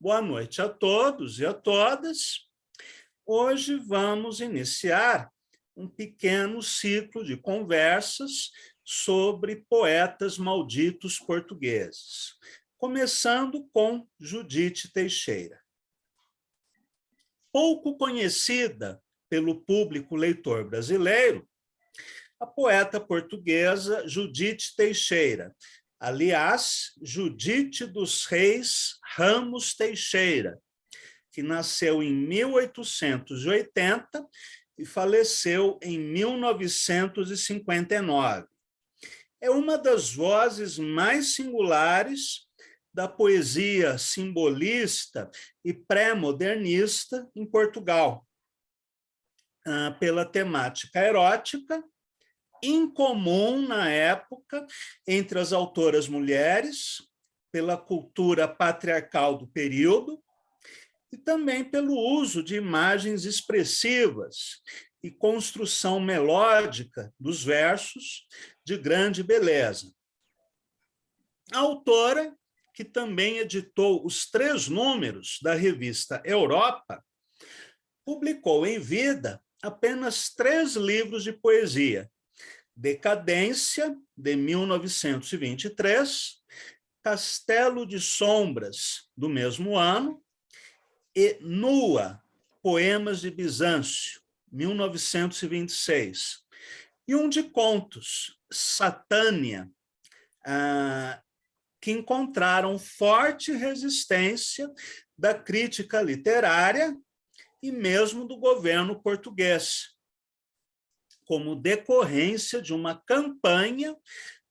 Boa noite a todos e a todas. Hoje vamos iniciar um pequeno ciclo de conversas sobre poetas malditos portugueses, começando com Judite Teixeira. Pouco conhecida pelo público leitor brasileiro, a poeta portuguesa Judite Teixeira, aliás, Judite dos Reis Ramos Teixeira, que nasceu em 1880 e faleceu em 1959. É uma das vozes mais singulares da poesia simbolista e pré-modernista em Portugal, pela temática erótica, incomum na época entre as autoras mulheres, pela cultura patriarcal do período, e também pelo uso de imagens expressivas e construção melódica dos versos de grande beleza. A autora, que também editou os 3 números da revista Europa, publicou em vida apenas 3 livros de poesia: Decadência, de 1923, Castelo de Sombras, do mesmo ano, e Nua, Poemas de Bizâncio, 1926, e um de contos, Satânia, que encontraram forte resistência da crítica literária e mesmo do governo português, como decorrência de uma campanha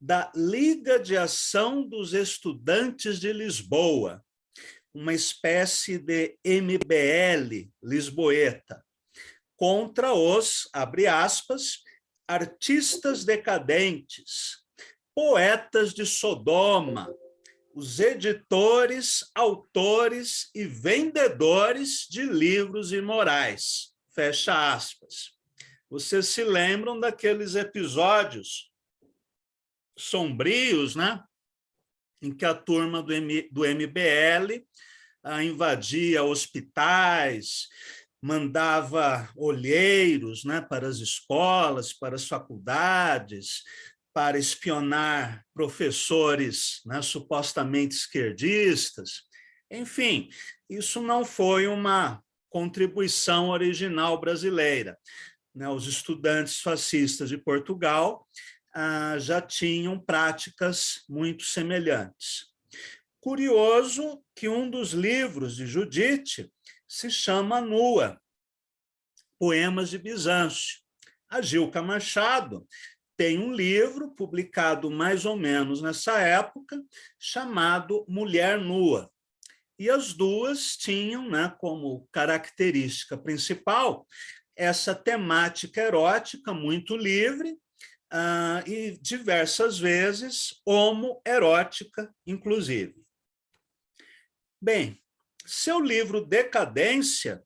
da Liga de Ação dos Estudantes de Lisboa, uma espécie de MBL lisboeta, contra os, abre aspas, artistas decadentes, poetas de Sodoma, os editores, autores e vendedores de livros imorais, fecha aspas. Vocês se lembram daqueles episódios sombrios, né? Em que a turma do MBL invadia hospitais, mandava olheiros, né, para as escolas, para as faculdades, para espionar professores, né, supostamente esquerdistas. Enfim, isso não foi uma contribuição original brasileira, né? Os estudantes fascistas de Portugal já tinham práticas muito semelhantes. Curioso que um dos livros de Judite se chama Nua, Poemas de Bizâncio. A Gilca Machado tem um livro publicado mais ou menos nessa época, chamado Mulher Nua. E as duas tinham, né, como característica principal essa temática erótica muito livre, e diversas vezes homoerótica, inclusive. Bem, seu livro Decadência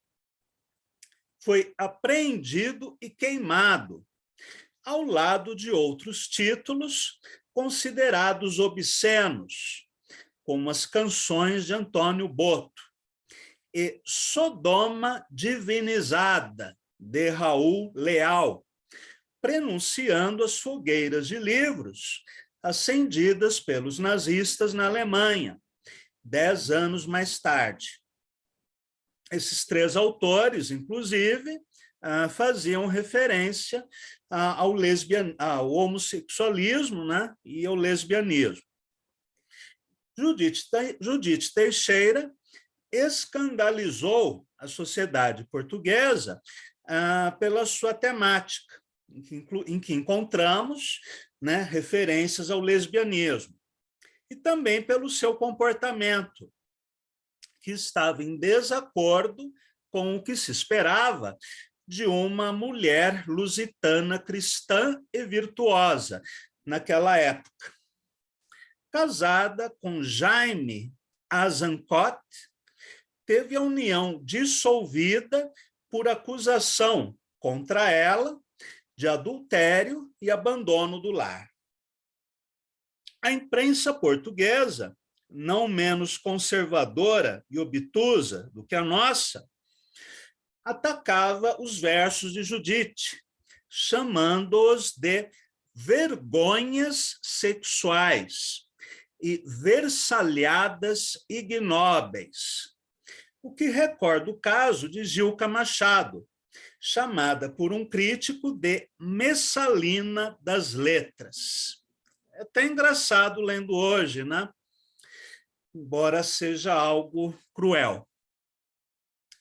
foi apreendido e queimado, ao lado de outros títulos considerados obscenos, como as Canções de Antônio Boto e Sodoma Divinizada, de Raul Leal, prenunciando as fogueiras de livros acendidas pelos nazistas na Alemanha, 10 anos mais tarde. Esses 3 autores, inclusive, faziam referência ao homossexualismo, né, e ao lesbianismo. Judite Teixeira escandalizou a sociedade portuguesa pela sua temática, em que encontramos, né, referências ao lesbianismo, e também pelo seu comportamento, que estava em desacordo com o que se esperava de uma mulher lusitana cristã e virtuosa naquela época. Casada com Jaime Azencot, teve a união dissolvida por acusação contra ela de adultério e abandono do lar. A imprensa portuguesa não menos conservadora e obtusa do que a nossa, atacava os versos de Judite, chamando-os de vergonhas sexuais e versalhadas ignóbeis, o que recorda o caso de Gilca Machado, chamada por um crítico de Messalina das Letras. É até engraçado lendo hoje, né? Embora seja algo cruel.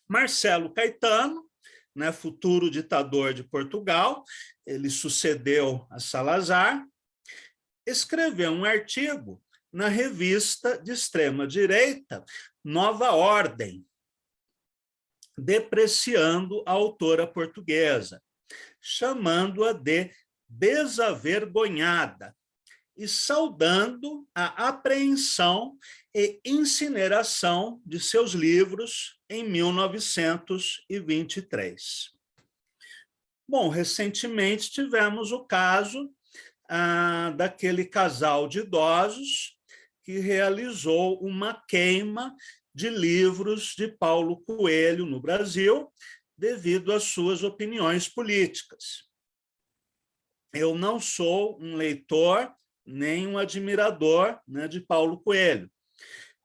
Marcelo Caetano, né, futuro ditador de Portugal, ele sucedeu a Salazar, escreveu um artigo na revista de extrema-direita Nova Ordem, depreciando a autora portuguesa, chamando-a de desavergonhada e saudando a apreensão e incineração de seus livros em 1923. Bom, recentemente tivemos o caso daquele casal de idosos que realizou uma queima de livros de Paulo Coelho no Brasil, devido às suas opiniões políticas. Eu não sou um leitor nem um admirador, né, de Paulo Coelho,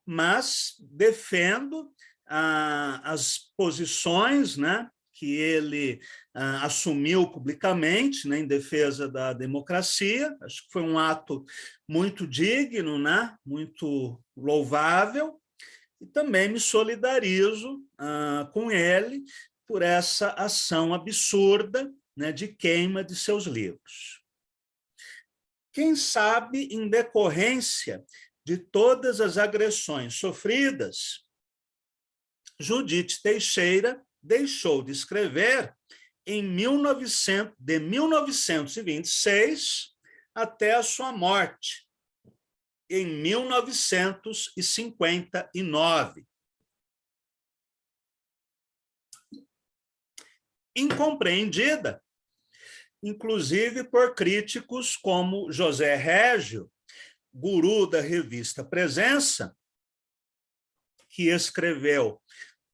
mas defendo as posições, né, que ele assumiu publicamente, né, em defesa da democracia. Acho que foi um ato muito digno, né, muito louvável, e também me solidarizo com ele por essa ação absurda, né, de queima de seus livros. Quem sabe, em decorrência de todas as agressões sofridas, Judite Teixeira deixou de escrever de 1926 até a sua morte, em 1959. Incompreendida, inclusive por críticos como José Régio, guru da revista Presença, que escreveu: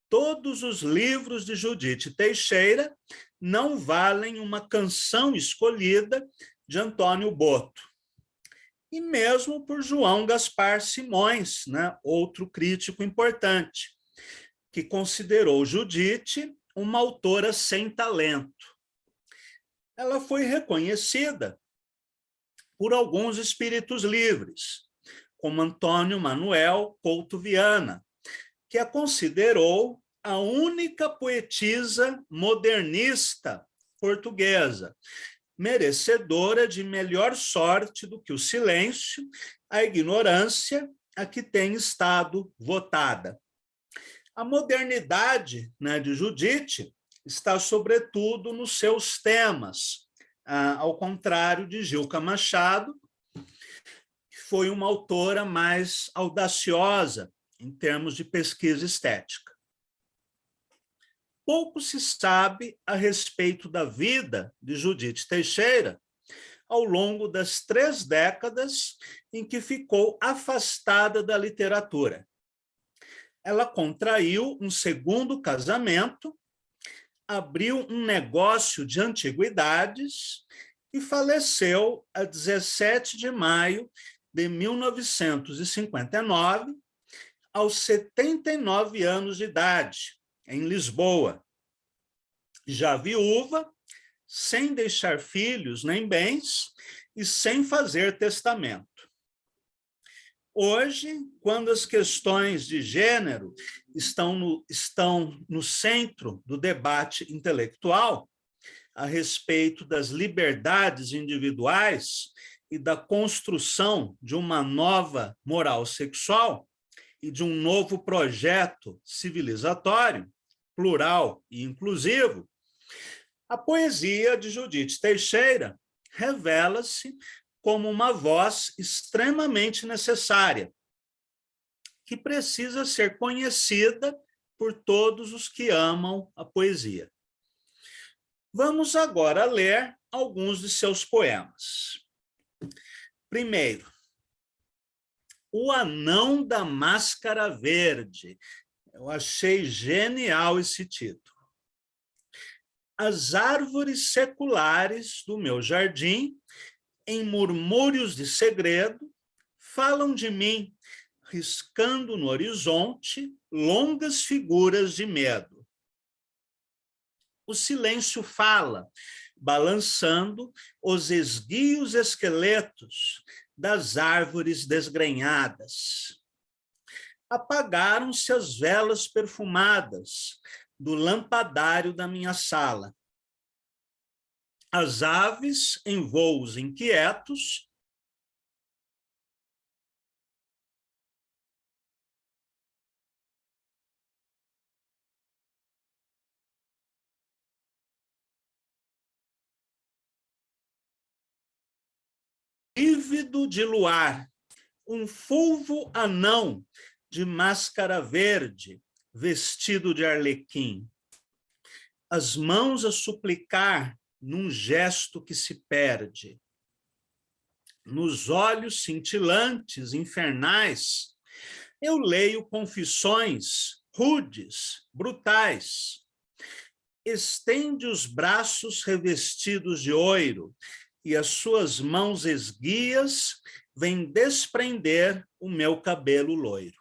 todos os livros de Judite Teixeira não valem uma canção escolhida de Antônio Boto. E mesmo por João Gaspar Simões, né, outro crítico importante, que considerou Judite uma autora sem talento. Ela foi reconhecida por alguns espíritos livres, como Antônio Manuel Couto Viana, que a considerou a única poetisa modernista portuguesa, merecedora de melhor sorte do que o silêncio, a ignorância a que tem estado votada. A modernidade, né, de Judite está, sobretudo, nos seus temas, ao contrário de Gilca Machado, que foi uma autora mais audaciosa em termos de pesquisa estética. Pouco se sabe a respeito da vida de Judite Teixeira ao longo das 3 décadas em que ficou afastada da literatura. Ela contraiu um segundo casamento, abriu um negócio de antiguidades e faleceu a 17 de maio de 1959, aos 79 anos de idade, em Lisboa. Já viúva, sem deixar filhos nem bens e sem fazer testamento. Hoje, quando as questões de gênero estão no centro do debate intelectual a respeito das liberdades individuais e da construção de uma nova moral sexual e de um novo projeto civilizatório, plural e inclusivo, a poesia de Judite Teixeira revela-se como uma voz extremamente necessária, que precisa ser conhecida por todos os que amam a poesia. Vamos agora ler alguns de seus poemas. Primeiro, O Anão da Máscara Verde. Eu achei genial esse título. As árvores seculares do meu jardim, em murmúrios de segredo, falam de mim, riscando no horizonte longas figuras de medo. O silêncio fala, balançando os esguios esqueletos das árvores desgrenhadas. Apagaram-se as velas perfumadas do lampadário da minha sala. As aves, em voos inquietos, lívido de luar, um fulvo anão de máscara verde, vestido de arlequim. As mãos a suplicar num gesto que se perde. Nos olhos cintilantes, infernais, eu leio confissões rudes, brutais. Estende os braços revestidos de oiro e as suas mãos esguias vêm desprender o meu cabelo loiro.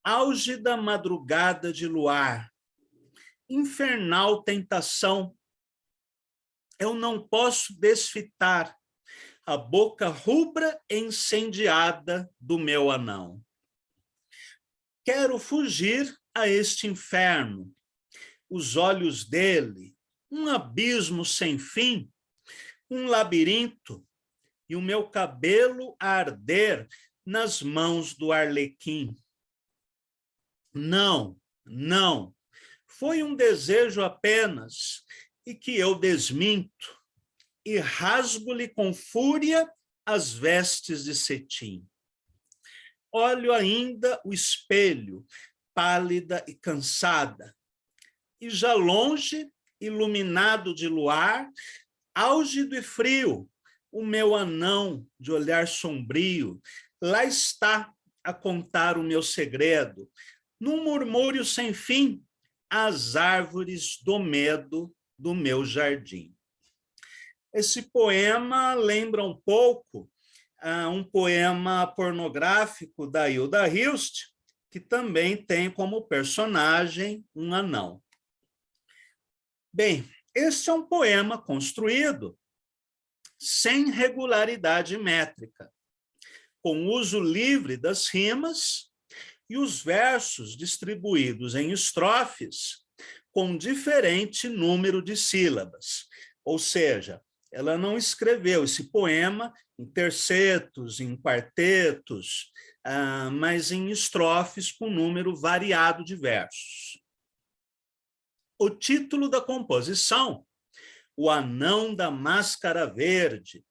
Auge da madrugada de luar, infernal tentação, eu não posso desfitar a boca rubra e incendiada do meu anão. Quero fugir a este inferno, os olhos dele, um abismo sem fim, um labirinto, e o meu cabelo a arder nas mãos do arlequim. Não, não, foi um desejo apenas, e que eu desminto, e rasgo-lhe com fúria as vestes de cetim. Olho ainda o espelho, pálida e cansada, e já longe, iluminado de luar, álgido e frio, o meu anão de olhar sombrio, lá está a contar o meu segredo, num murmúrio sem fim, as árvores do medo do meu jardim. Esse poema lembra um pouco um poema pornográfico da Hilda Hilst, que também tem como personagem um anão. Bem, este é um poema construído sem regularidade métrica, com uso livre das rimas e os versos distribuídos em estrofes com diferente número de sílabas. Ou seja, ela não escreveu esse poema em tercetos, em quartetos, mas em estrofes com número variado de versos. O título da composição, O Anão da Máscara Verde,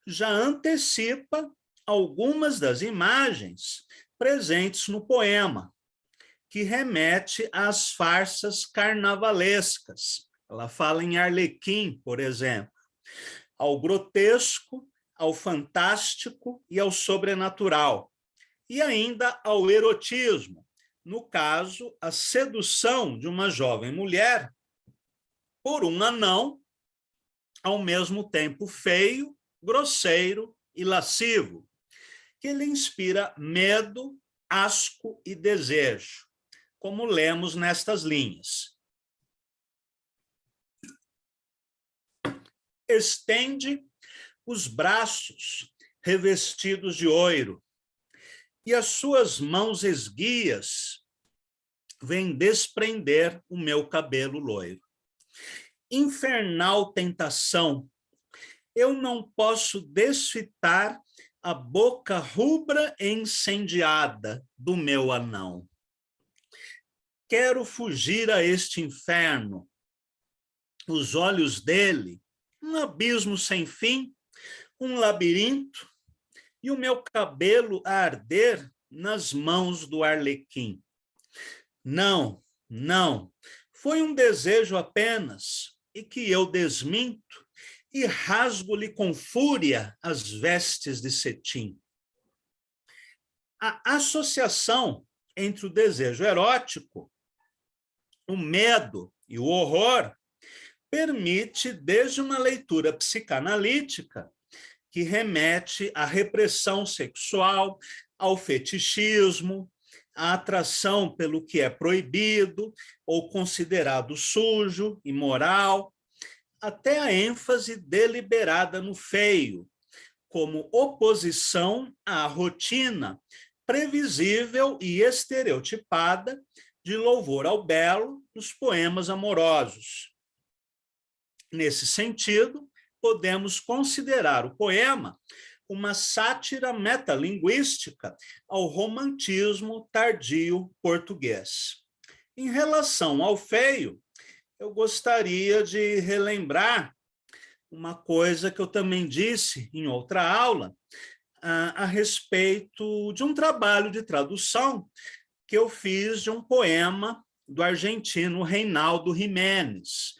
já antecipa algumas das imagens presentes no poema, que remete às farsas carnavalescas. Ela fala em Arlequim, por exemplo, ao grotesco, ao fantástico e ao sobrenatural, e ainda ao erotismo, no caso, a sedução de uma jovem mulher por um anão, ao mesmo tempo feio, grosseiro e lascivo, que lhe inspira medo, asco e desejo, como lemos nestas linhas. Estende os braços revestidos de oiro, e as suas mãos esguias vêm desprender o meu cabelo loiro. Infernal tentação, eu não posso desfitar a boca rubra e incendiada do meu anão. Quero fugir a este inferno, os olhos dele, um abismo sem fim, um labirinto, e o meu cabelo a arder nas mãos do arlequim. Não, não, foi um desejo apenas, e que eu desminto, e rasgo-lhe com fúria as vestes de cetim. A associação entre o desejo erótico, o medo e o horror permite, desde uma leitura psicanalítica, que remete à repressão sexual, ao fetichismo, à atração pelo que é proibido ou considerado sujo, imoral, até a ênfase deliberada no feio, como oposição à rotina previsível e estereotipada de louvor ao belo nos poemas amorosos. Nesse sentido, podemos considerar o poema uma sátira metalinguística ao romantismo tardio português. Em relação ao feio, eu gostaria de relembrar uma coisa que eu também disse em outra aula, a respeito de um trabalho de tradução que eu fiz de um poema do argentino Reinaldo Jiménez,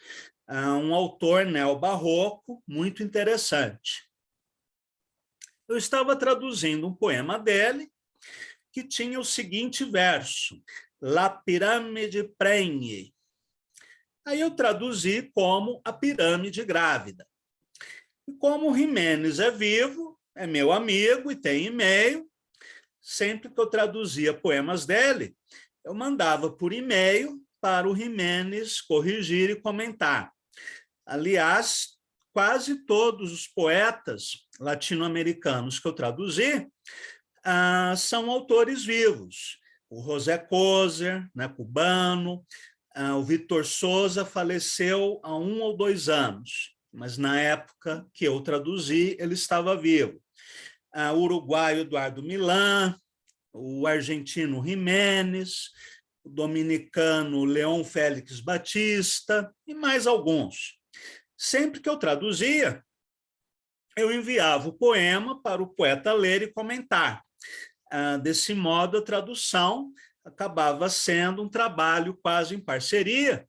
um autor neobarroco muito interessante. Eu estava traduzindo um poema dele que tinha o seguinte verso: La pirâmide pregne. Aí eu traduzi como a pirâmide grávida. E como o Jiménez é vivo, é meu amigo e tem e-mail, sempre que eu traduzia poemas dele, eu mandava por e-mail para o Jiménez corrigir e comentar. Aliás, quase todos os poetas latino-americanos que eu traduzi são autores vivos. O José Koser, né, cubano, o Vitor Souza faleceu há 1 ou 2 anos, mas na época que eu traduzi, ele estava vivo. O uruguaio Eduardo Milán, o argentino Jiménez, o dominicano Leon Félix Batista e mais alguns. Sempre que eu traduzia, eu enviava o poema para o poeta ler e comentar. Desse modo, a tradução acabava sendo um trabalho quase em parceria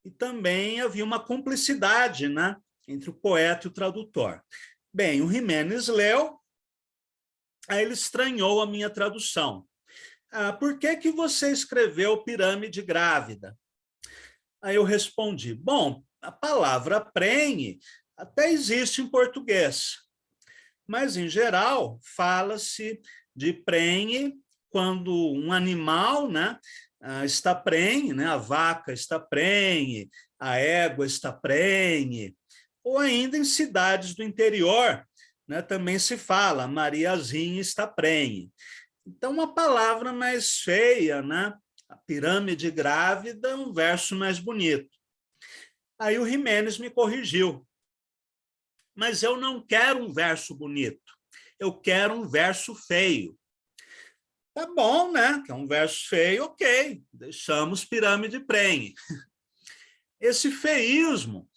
e também havia uma cumplicidade, né, entre o poeta e o tradutor. Bem, o Jiménez leu, aí ele estranhou a minha tradução. Por que você escreveu pirâmide grávida? Aí eu respondi, bom, a palavra prenhe até existe em português, mas, em geral, fala-se de prenhe quando um animal, né, está prenhe, né, a vaca está prenhe, a égua está prenhe, ou ainda em cidades do interior, né, também se fala, Mariazinha está prenhe. Então, uma palavra mais feia, né? A pirâmide grávida, um verso mais bonito. Aí o Jiménez me corrigiu. Mas eu não quero um verso bonito, eu quero um verso feio. Tá bom, né? Que é um verso feio, ok, deixamos pirâmide prenhe. Esse feísmo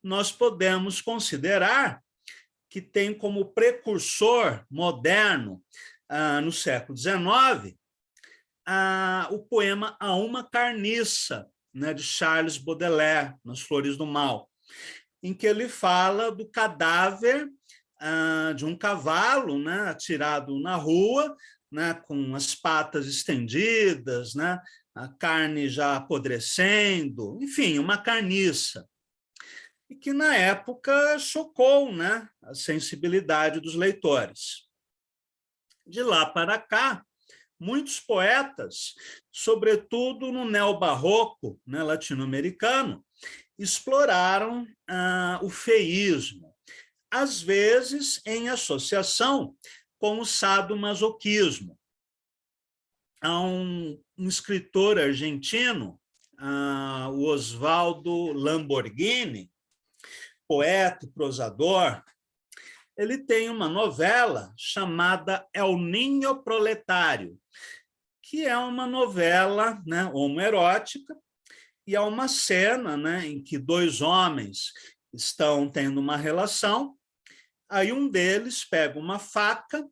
nós podemos considerar que tem como precursor moderno, no século XIX, o poema A Uma Carniça, né, de Charles Baudelaire, nas Flores do Mal, em que ele fala do cadáver de um cavalo, né, atirado na rua, né, com as patas estendidas, né, a carne já apodrecendo, enfim, uma carniça. E que, na época, chocou, né, a sensibilidade dos leitores. De lá para cá, muitos poetas, sobretudo no neobarroco, né, latino-americano, exploraram o feísmo, às vezes em associação com o sadomasoquismo. Há um escritor argentino, o Osvaldo Lamborghini, poeta e prosador, ele tem uma novela chamada El Niño Proletário, que é uma novela, né, homoerótica, e há uma cena, né, em que 2 homens estão tendo uma relação, aí um deles pega uma faca,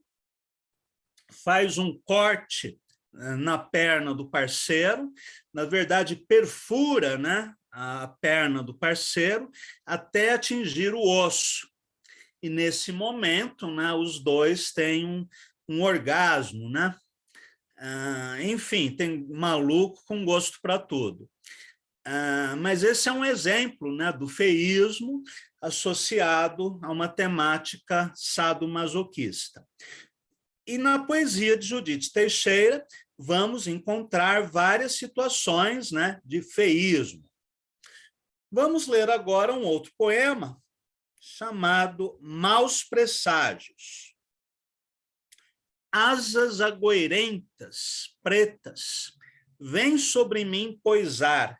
faz um corte na perna do parceiro, na verdade perfura, né, a perna do parceiro até atingir o osso. E nesse momento, né, os dois têm um orgasmo, né, Enfim, tem maluco com gosto para tudo. Mas esse é um exemplo, né, do feísmo associado a uma temática sadomasoquista. E na poesia de Judite Teixeira, vamos encontrar várias situações, né, de feísmo. Vamos ler agora um outro poema chamado Maus Presságios. Asas agoirentas, pretas, vêm sobre mim poisar,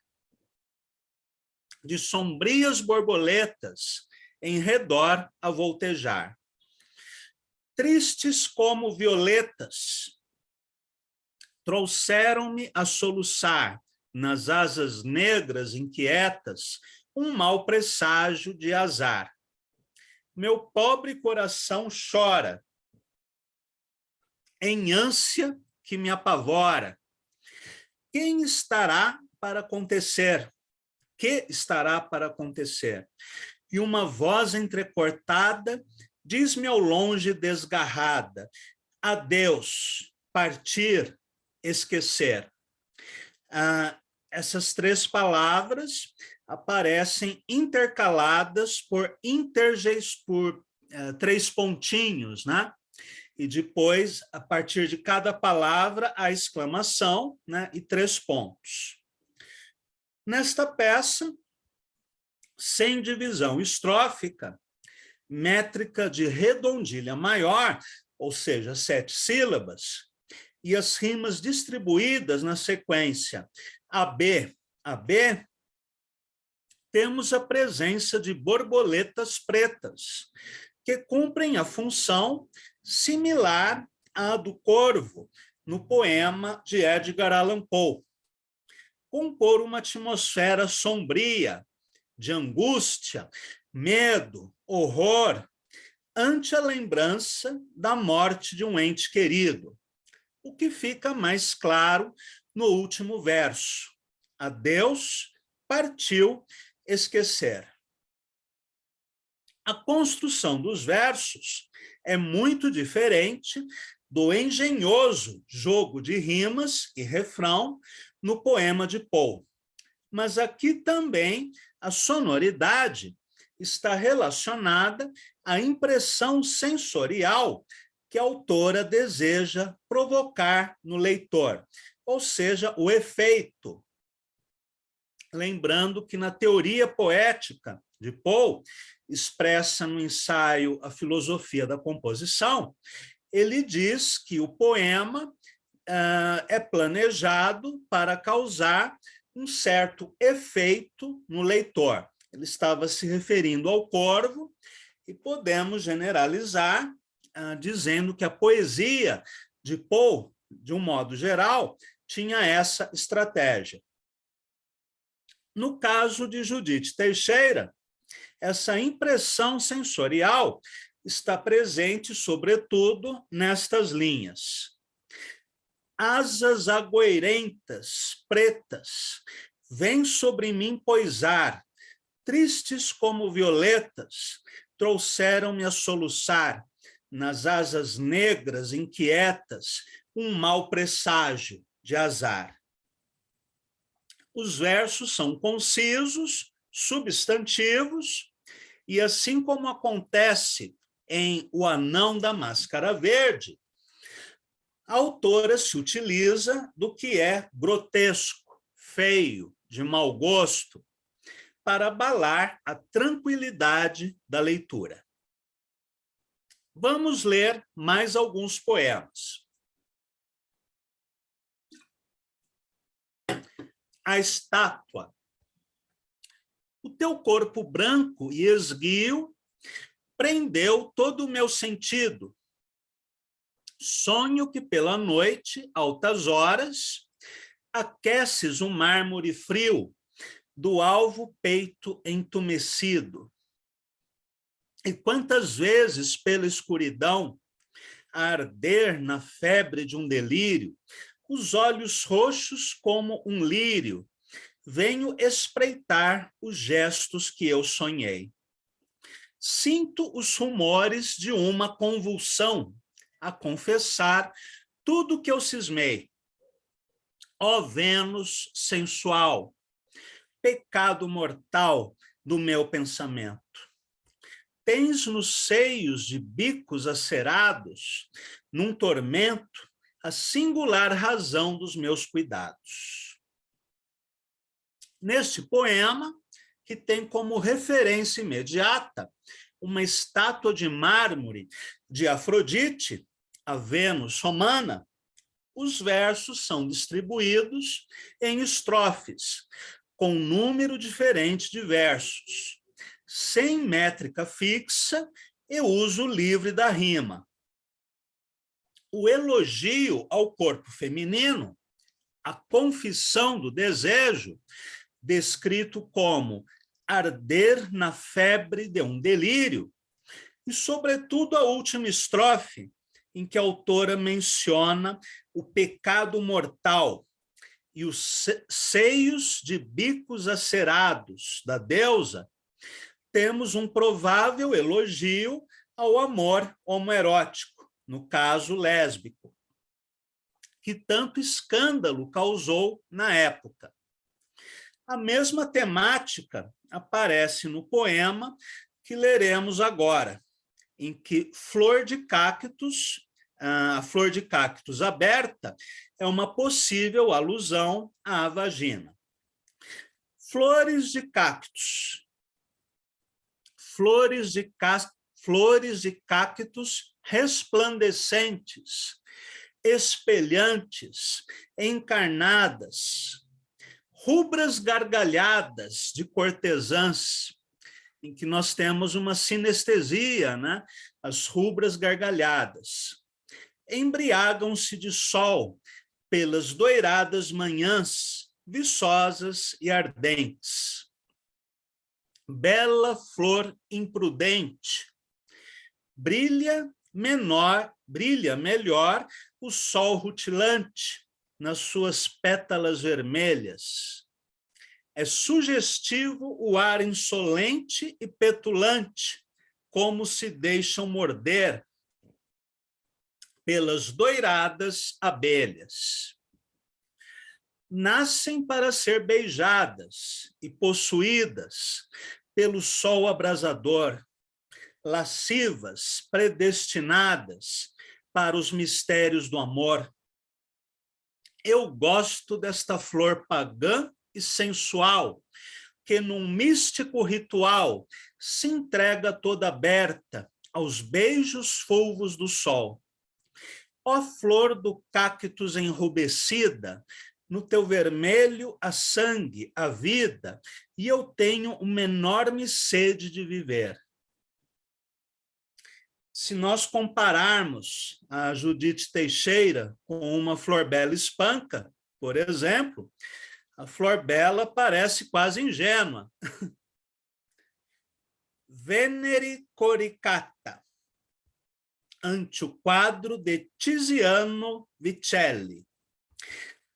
de sombrias borboletas em redor a voltejar. Tristes como violetas, trouxeram-me a soluçar, nas asas negras inquietas, um mau presságio de azar. Meu pobre coração chora, em ânsia que me apavora. Quem estará para acontecer? Que estará para acontecer? E uma voz entrecortada diz-me ao longe desgarrada: adeus, partir, esquecer. Essas três palavras aparecem intercaladas por três pontinhos, né? E depois, a partir de cada palavra, a exclamação, né? E 3 pontos. Nesta peça, sem divisão estrófica, métrica de redondilha maior, ou seja, 7 sílabas, e as rimas distribuídas na sequência AB, AB, temos a presença de borboletas pretas, que cumprem a função similar à do corvo, no poema de Edgar Allan Poe. Compor uma atmosfera sombria, de angústia, medo, horror, ante a lembrança da morte de um ente querido, o que fica mais claro no último verso. Adeus, partiu, esquecer. A construção dos versos é muito diferente do engenhoso jogo de rimas e refrão no poema de Poe. Mas aqui também a sonoridade está relacionada à impressão sensorial que a autora deseja provocar no leitor, ou seja, o efeito. Lembrando que na teoria poética de Poe, expressa no ensaio A Filosofia da Composição, ele diz que o poema é planejado para causar um certo efeito no leitor. Ele estava se referindo ao corvo e podemos generalizar dizendo que a poesia de Poe, de um modo geral, tinha essa estratégia. No caso de Judite Teixeira, essa impressão sensorial está presente, sobretudo, nestas linhas. Asas agoirentas, pretas, vêm sobre mim poisar, tristes como violetas, trouxeram-me a soluçar, nas asas negras inquietas, um mau presságio de azar. Os versos são concisos, substantivos, e assim como acontece em O Anão da Máscara Verde, a autora se utiliza do que é grotesco, feio, de mau gosto, para abalar a tranquilidade da leitura. Vamos ler mais alguns poemas. A Estátua. O teu corpo branco e esguio prendeu todo o meu sentido. Sonho que pela noite, altas horas, aqueces um mármore frio do alvo peito entumecido. E quantas vezes pela escuridão, a arder na febre de um delírio, os olhos roxos como um lírio, venho espreitar os gestos que eu sonhei. Sinto os rumores de uma convulsão, a confessar tudo que eu cismei. Ó Vênus sensual, pecado mortal do meu pensamento. Tens nos seios de bicos acerados, num tormento, a singular razão dos meus cuidados. Neste poema, que tem como referência imediata uma estátua de mármore de Afrodite, a Vênus romana, os versos são distribuídos em estrofes, com um número diferente de versos, sem métrica fixa e uso livre da rima. O elogio ao corpo feminino, a confissão do desejo, descrito como arder na febre de um delírio, e, sobretudo, a última estrofe, em que a autora menciona o pecado mortal e os seios de bicos acerados da deusa, temos um provável elogio ao amor homoerótico, no caso lésbico, que tanto escândalo causou na época. A mesma temática aparece no poema que leremos agora, em que a flor de cactus aberta é uma possível alusão à vagina. Flores de cactus. Flores de cactus resplandecentes, espelhantes, encarnadas, rubras gargalhadas de cortesãs, em que nós temos uma sinestesia, né? As rubras gargalhadas. Embriagam-se de sol pelas doiradas manhãs, viçosas e ardentes. Bela flor imprudente, brilha melhor o sol rutilante nas suas pétalas vermelhas. É sugestivo o ar insolente e petulante, como se deixam morder pelas doiradas abelhas. Nascem para ser beijadas e possuídas pelo sol abrasador, lascivas, predestinadas para os mistérios do amor. Eu gosto desta flor pagã e sensual, que num místico ritual se entrega toda aberta aos beijos fulvos do sol. Ó flor do cactus enrubescida, no teu vermelho há sangue, a vida, e eu tenho uma enorme sede de viver. Se nós compararmos a Judite Teixeira com uma flor bela espanca, por exemplo, a flor bela parece quase ingênua. Venere coricata, ante o quadro de Tiziano Vicelli.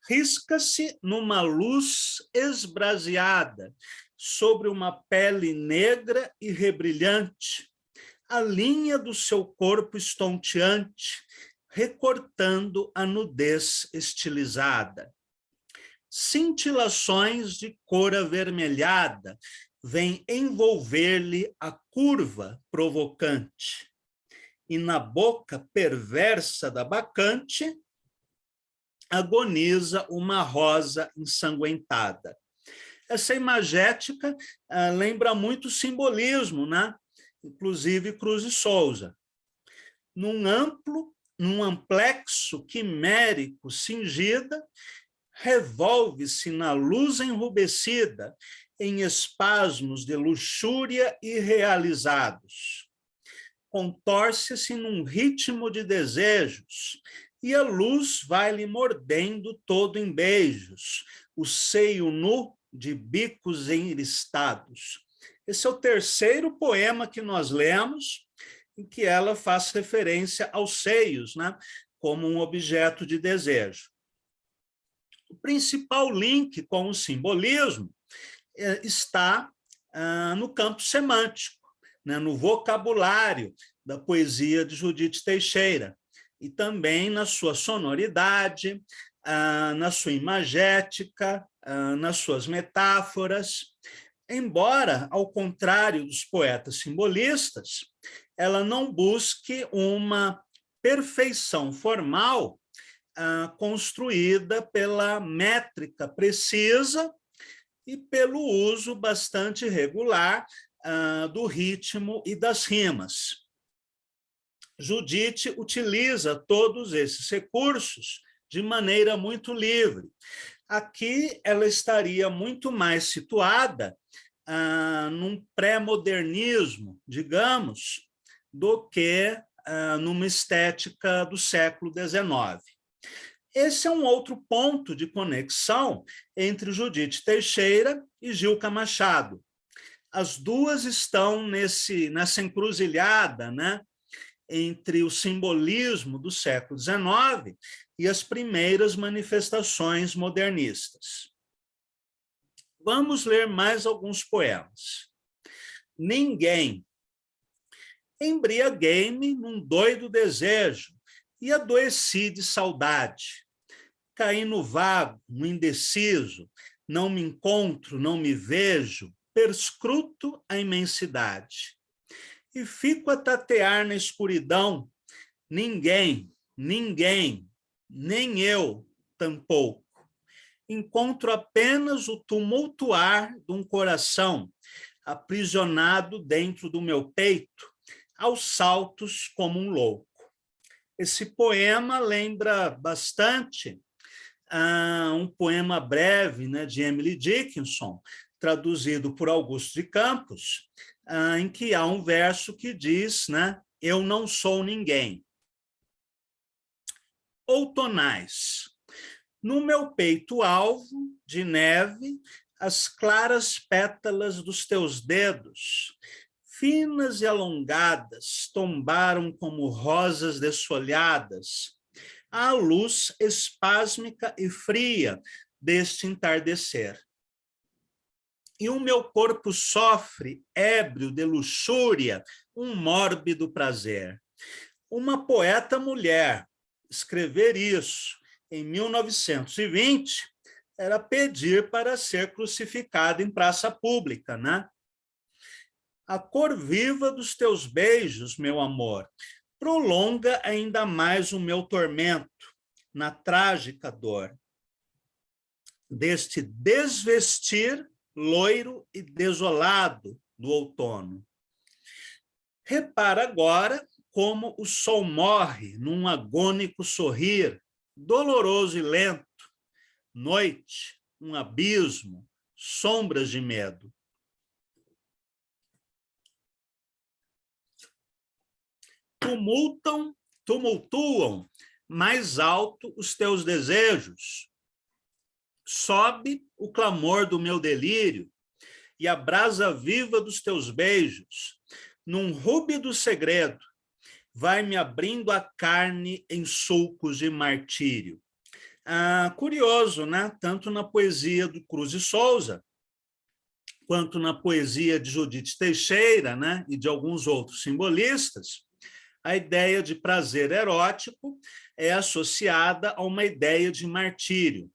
Risca-se numa luz esbraseada sobre uma pele negra e rebrilhante, a linha do seu corpo estonteante, recortando a nudez estilizada. Cintilações de cor avermelhada vêm envolver-lhe a curva provocante. E na boca perversa da bacante agoniza uma rosa ensanguentada. Essa imagética lembra muito o simbolismo, né? Inclusive Cruz de Souza. Num amplexo quimérico cingida, revolve-se na luz enrubescida em espasmos de luxúria irrealizados. Contorce-se num ritmo de desejos e a luz vai-lhe mordendo todo em beijos, o seio nu de bicos enlistados. Esse é o terceiro poema que nós lemos, em que ela faz referência aos seios, né, como um objeto de desejo. O principal link com o simbolismo está no campo semântico, né, no vocabulário da poesia de Judite Teixeira, e também na sua sonoridade, na sua imagética, nas suas metáforas, embora, ao contrário dos poetas simbolistas, ela não busque uma perfeição formal construída pela métrica precisa e pelo uso bastante regular do ritmo e das rimas. Judite utiliza todos esses recursos de maneira muito livre. Aqui ela estaria muito mais situada num pré-modernismo, digamos, do que numa estética do século XIX. Esse é um outro ponto de conexão entre Judite Teixeira e Gilca Machado. As duas estão nessa encruzilhada, né, entre o simbolismo do século XIX e as primeiras manifestações modernistas. Vamos ler mais alguns poemas. Ninguém. Embriaguei-me num doido desejo e adoeci de saudade. Caí no vago, no indeciso, não me encontro, não me vejo, perscruto a imensidade. E fico a tatear na escuridão, ninguém, nem eu, tampouco. Encontro apenas o tumultuar de um coração aprisionado dentro do meu peito, aos saltos como um louco. Esse poema lembra bastante um poema breve, né, de Emily Dickinson, traduzido por Augusto de Campos, em que há um verso que diz, né, eu não sou ninguém. Outonais. No meu peito alvo de neve, as claras pétalas dos teus dedos, finas e alongadas, tombaram como rosas desfolhadas, à luz espásmica e fria deste entardecer. E o meu corpo sofre, ébrio de luxúria, um mórbido prazer. Uma poeta mulher escrever isso em 1920 era pedir para ser crucificada em praça pública, né? A cor viva dos teus beijos, meu amor, prolonga ainda mais o meu tormento na trágica dor deste desvestir loiro e desolado do outono. Repara agora como o sol morre num agônico sorrir, doloroso e lento. Noite, um abismo, sombras de medo. Tumultuam mais alto os teus desejos. Sobe o clamor do meu delírio e a brasa viva dos teus beijos, num rúbido segredo, vai me abrindo a carne em sulcos de martírio. Curioso, né? Tanto na poesia do Cruz de Souza, quanto na poesia de Judite Teixeira, né? E de alguns outros simbolistas, a ideia de prazer erótico é associada a uma ideia de martírio.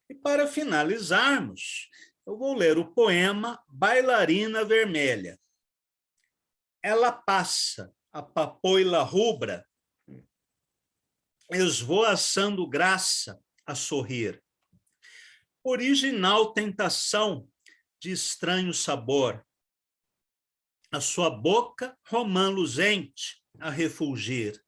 E para finalizarmos, eu vou ler o poema Bailarina Vermelha. Ela passa, a papoila rubra, esvoaçando graça a sorrir. Original tentação de estranho sabor. A sua boca, romã luzente, a refulgir.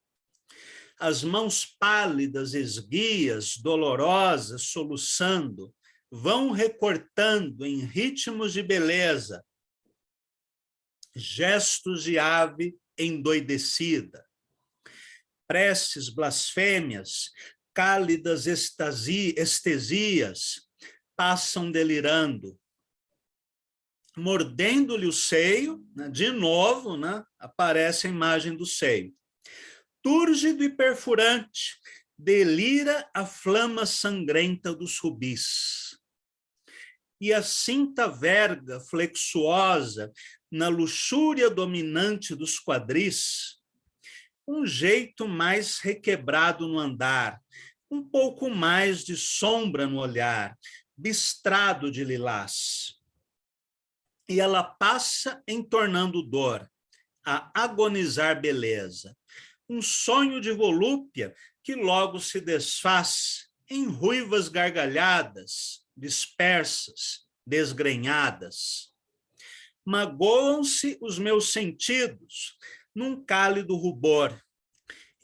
As mãos pálidas, esguias, dolorosas, soluçando, vão recortando em ritmos de beleza, gestos de ave endoidecida, preces, blasfêmias, cálidas estesias, passam delirando, mordendo-lhe o seio, né, de novo, né, aparece a imagem do seio. Túrgido e perfurante, delira a flama sangrenta dos rubis. E a cinta verga flexuosa na luxúria dominante dos quadris, um jeito mais requebrado no andar, um pouco mais de sombra no olhar, bistrado de lilás. E ela passa entornando dor, a agonizar beleza. Um sonho de volúpia que logo se desfaz em ruivas gargalhadas, dispersas, desgrenhadas. Magoam-se os meus sentidos num cálido rubor,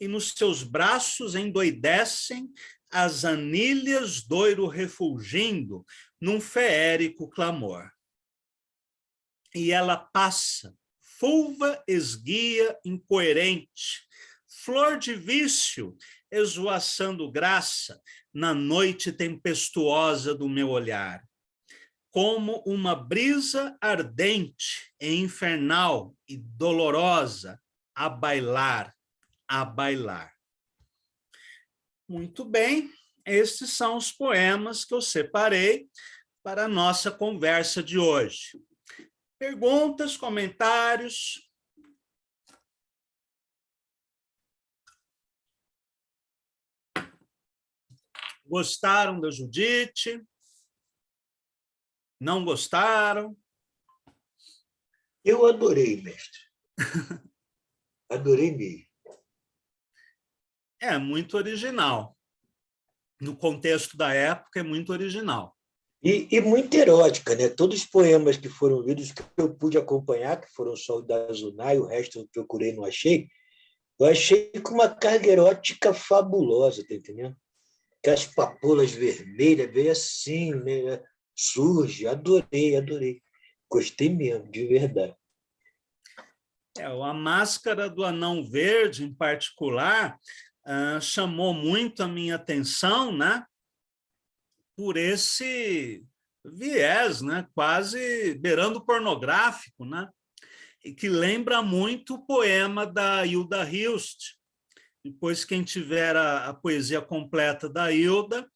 e nos seus braços endoidecem as anilhas doiro refulgindo num feérico clamor. E ela passa, fulva esguia incoerente, flor de vício, esvoaçando graça na noite tempestuosa do meu olhar, como uma brisa ardente e infernal e dolorosa a bailar, a bailar. Muito bem, estes são os poemas que eu separei para a nossa conversa de hoje. Perguntas, comentários? Gostaram da Judite? Não gostaram? Eu adorei, mestre. Adorei mesmo. É muito original. No contexto da época, é muito original. E muito erótica, né? Todos os poemas que foram lidos que eu pude acompanhar, que foram só o da Zunai, o resto eu procurei e não achei, eu achei com uma carga erótica fabulosa, tá entendendo? Aquelas papoulas vermelhas, veio assim, né? Surge, adorei, adorei. Gostei mesmo, de verdade. A Máscara do Anão Verde, em particular, chamou muito a minha atenção, né? Por esse viés, né? Quase beirando pornográfico, né? E que lembra muito o poema da Hilda Hilst. Depois, quem tiver a poesia completa da Hilda,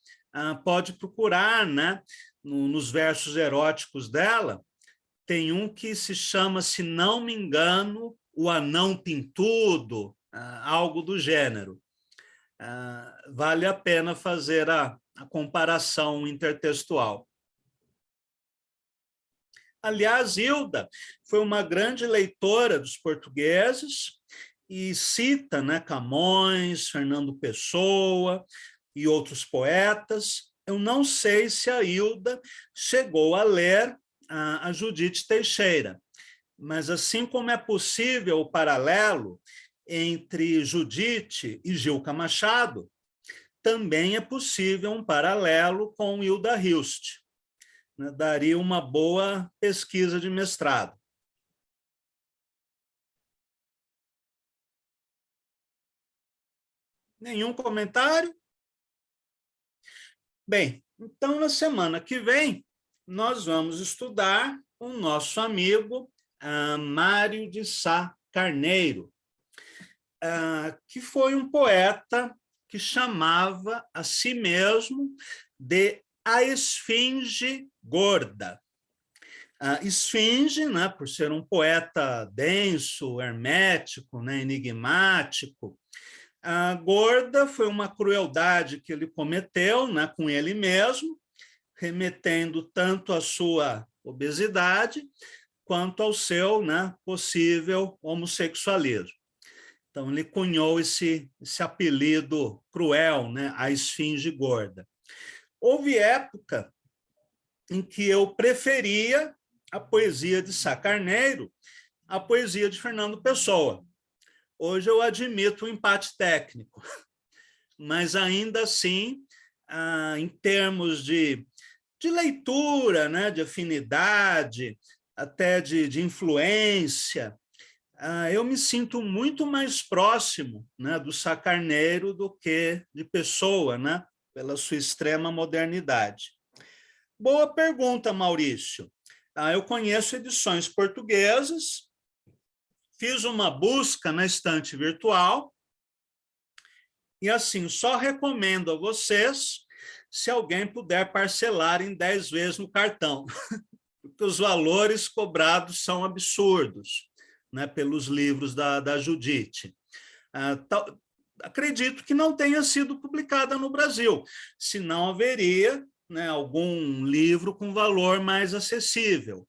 pode procurar, né? Nos versos eróticos dela, tem um que se chama, se não me engano, O Anão Pintudo, algo do gênero. Vale a pena fazer a comparação intertextual. Aliás, Hilda foi uma grande leitora dos portugueses e cita, né, Camões, Fernando Pessoa e outros poetas. Eu não sei se a Hilda chegou a ler a Judite Teixeira, mas assim como é possível o paralelo entre Judite e Gilca Machado, também é possível um paralelo com Hilda Hilst. Daria uma boa pesquisa de mestrado. Nenhum comentário? Bem, então na semana que vem nós vamos estudar o nosso amigo Mário de Sá Carneiro, que foi um poeta que chamava a si mesmo de a Esfinge Gorda. A Esfinge, né, por ser um poeta denso, hermético, né, enigmático, a gorda foi uma crueldade que ele cometeu, né, com ele mesmo, remetendo tanto à sua obesidade quanto ao seu, né, possível homossexualismo. Então, ele cunhou esse apelido cruel, né, a Esfinge Gorda. Houve época em que eu preferia a poesia de Sá Carneiro à poesia de Fernando Pessoa. Hoje eu admito o empate técnico, mas ainda assim, em termos de leitura, né, de afinidade, até de influência, eu me sinto muito mais próximo, né, do Sá Carneiro do que de Pessoa, né, pela sua extrema modernidade. Boa pergunta, Maurício. Eu conheço edições portuguesas, fiz uma busca na estante virtual e, assim, só recomendo a vocês se alguém puder parcelar em 10 vezes no cartão, porque os valores cobrados são absurdos, né, pelos livros da Judite. acredito que não tenha sido publicada no Brasil, senão haveria, né, algum livro com valor mais acessível.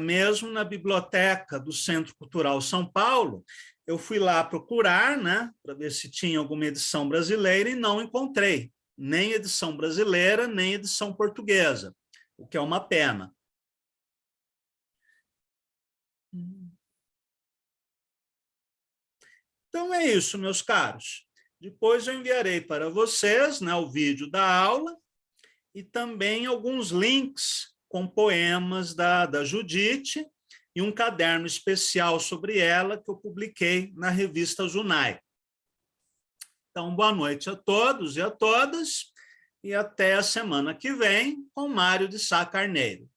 Mesmo na biblioteca do Centro Cultural São Paulo, eu fui lá procurar, né, para ver se tinha alguma edição brasileira e não encontrei, nem edição brasileira, nem edição portuguesa, o que é uma pena. Então é isso, meus caros. Depois eu enviarei para vocês, né, o vídeo da aula e também alguns links com poemas da Judite e um caderno especial sobre ela que eu publiquei na revista Zunai. Então, boa noite a todos e a todas e até a semana que vem com Mário de Sá Carneiro.